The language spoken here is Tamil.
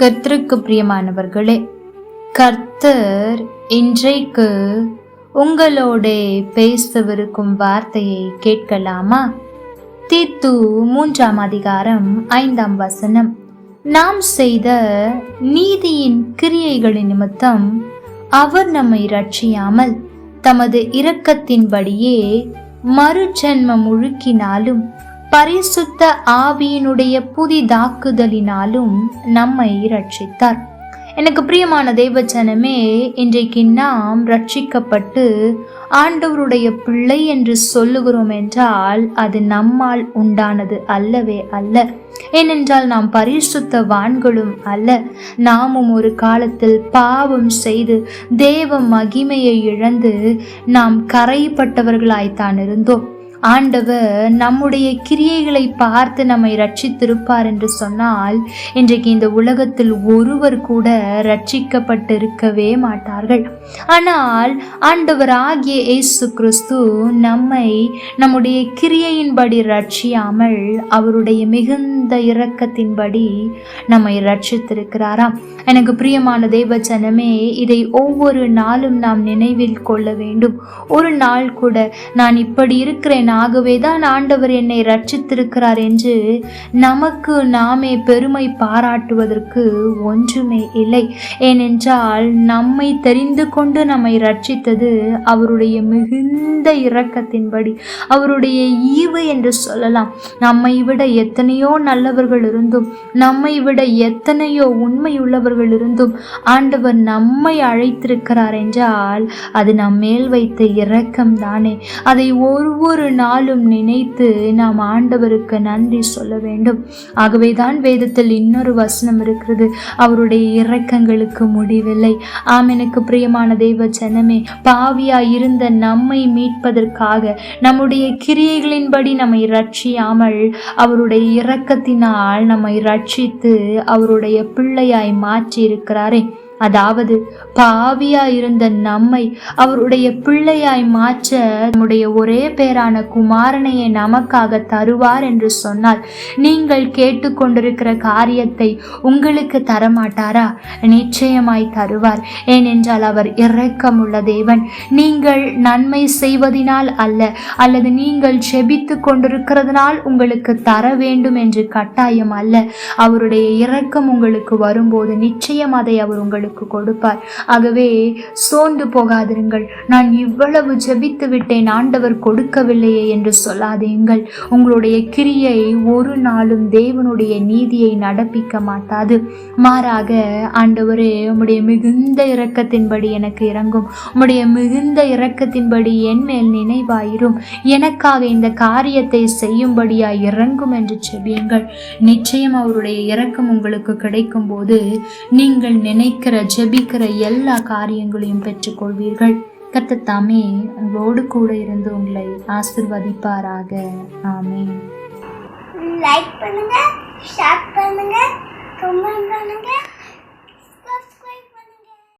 கர்த்தருக்கு பிரியமானவர்களே, கர்த்தர் இன்றைக்கு உங்களோட பேசவிருக்கும் வார்த்தையை கேட்கலாமா? தீத்து 3ஆம் அதிகாரம் 5ஆம் வசனம். நாம் செய்த நீதியின் கிரியைகளின் நிமித்தம் அவர் நம்மை ரட்சியாமல் தமது இரக்கத்தின்படியே மறுஜன்மம் முழுக்கினாலும் பரிசுத்த ஆவியினுடைய புதிதாக்குதலினாலும் நம்மை ரட்சித்தார். எனக்கு பிரியமான தேவஜனமே, இன்றைக்கு நாம் ரட்சிக்கப்பட்டு ஆண்டவருடைய பிள்ளை என்று சொல்லுகிறோம் என்றால் அது நம்மால் உண்டானது அல்லவே அல்ல. ஏனென்றால் நாம் பரிசுத்தவான்களும் அல்ல. நாமும் ஒரு காலத்தில் பாவம் செய்து தேவ மகிமையை இழந்து நாம் கரைப்பட்டவர்களாய்த்தான் இருந்தோம். ஆண்டவர் நம்முடைய கிரியைகளை பார்த்து நம்மை ரட்சித்திருப்பார் என்று சொன்னால் இன்றைக்கு இந்த உலகத்தில் ஒருவர் கூட ரட்சிக்கப்பட்டிருக்கவே மாட்டார்கள். ஆனால் ஆண்டவர் ஆகிய இயேசு கிறிஸ்து நம்மை நம்முடைய கிரியையின்படி ரட்சியாமல் அவருடைய மிகுந்த இரக்கத்தின்படி நம்மை ரட்சித்திருக்கிறாராம். எனக்கு பிரியமான தேவஜனமே, இதை ஒவ்வொரு நாளும் நாம் நினைவில் கொள்ள வேண்டும். ஒரு நாள் கூட நான் இப்படி இருக்கிறேன், ஆகவேதான் ஆண்டவர் என்னை ரட்சித்திருக்கிறார் என்று நமக்கு நாமே பெருமை பாராட்டுவதற்கு ஒன்றுமே இல்லை. ஏனென்றால் நம்மை தெரிந்து கொண்டு நம்மை ரட்சித்தது அவருடைய மிகுந்த இரக்கத்தின்படி, அவருடைய ஈவு என்று சொல்லலாம். நம்மை விட எத்தனையோ நல்லவர்கள் இருந்தும், நம்மை விட எத்தனையோ உண்மையுள்ளவர்கள் இருந்தும் ஆண்டவர் நம்மை அழைத்திருக்கிறார் என்றால் அது நம் மேல் வைத்த இரக்கம் தானே. அதை ஒவ்வொரு நாளும் நினைத்து நாம் ஆண்டவருக்கு நன்றி சொல்ல வேண்டும். ஆகவேதான் வேதத்தில் இன்னொரு வசனம் இருக்கிறது, அவருடைய இரக்கங்களுக்கு முடிவில்லை. ஆம், எனக்கு பிரியமான தேவ ஜனமே, பாவியாய் இருந்த நம்மை மீட்பதற்காக நம்முடைய கிரியைகளின்படி நம்மை ரட்சியாமல் அவருடைய இரக்கத்தினால் நம்மை ரட்சித்து அவருடைய பிள்ளையாய் மாற்றி இருக்கிறாரே. அதாவது பாவியாய் இருந்த நம்மை அவருடைய பிள்ளையாய் மாற்ற நம்முடைய ஒரே பேரான குமாரனையை நமக்காக தருவார் என்று சொன்னால் நீங்கள் கேட்டுக்கொண்டிருக்கிற காரியத்தை உங்களுக்கு தரமாட்டாரா? நிச்சயமாய் தருவார். ஏனென்றால் அவர் இரக்கமுள்ள தேவன். நீங்கள் நன்மை செய்வதனால் அல்ல, அல்லது நீங்கள் செபித்து கொண்டிருக்கிறதுனால் உங்களுக்கு தர வேண்டும் என்று கட்டாயம் அல்ல. அவருடைய இரக்கம் உங்களுக்கு வரும்போது நிச்சயம் அதை அவர் உங்களுக்கு கொடுப்பார். ஆகவே சோர்ந்து போகாதிருங்கள். நான் இவ்வளவு ஜெபித்து விட்டேன், ஆண்டவர் கொடுக்கவில்லையே என்று சொல்லாதீங்கள். உங்களுடைய கிரியை ஒரு நாளும் தேவனுடைய நீதியை நடப்பிக்க மாட்டாது. மாறாக, ஆண்டவரே உம்முடைய மிகுந்த இரக்கத்தின்படி எனக்கு இறங்கும், உம்முடைய மிகுந்த இரக்கத்தின்படி என் மேல் நினைவாயிரும், எனக்காக இந்த காரியத்தை செய்யும்படியாய் இறங்கும் என்று செபியுங்கள். நிச்சயம் அவருடைய இரக்கம் உங்களுக்கு கிடைக்கும் போது நீங்கள் நினைக்கிற ஜெபிக்கிற எல்லா காரியங்களையும் பெற்றுக்கொள்வீர்கள். கர்த்தர் தாமே உங்களோடு கூட இருந்து உங்களை ஆசீர்வதிப்பாராக. ஆமென். லைக் பண்ணுங்க, ஷேர் பண்ணுங்க, கமெண்ட் பண்ணுங்க.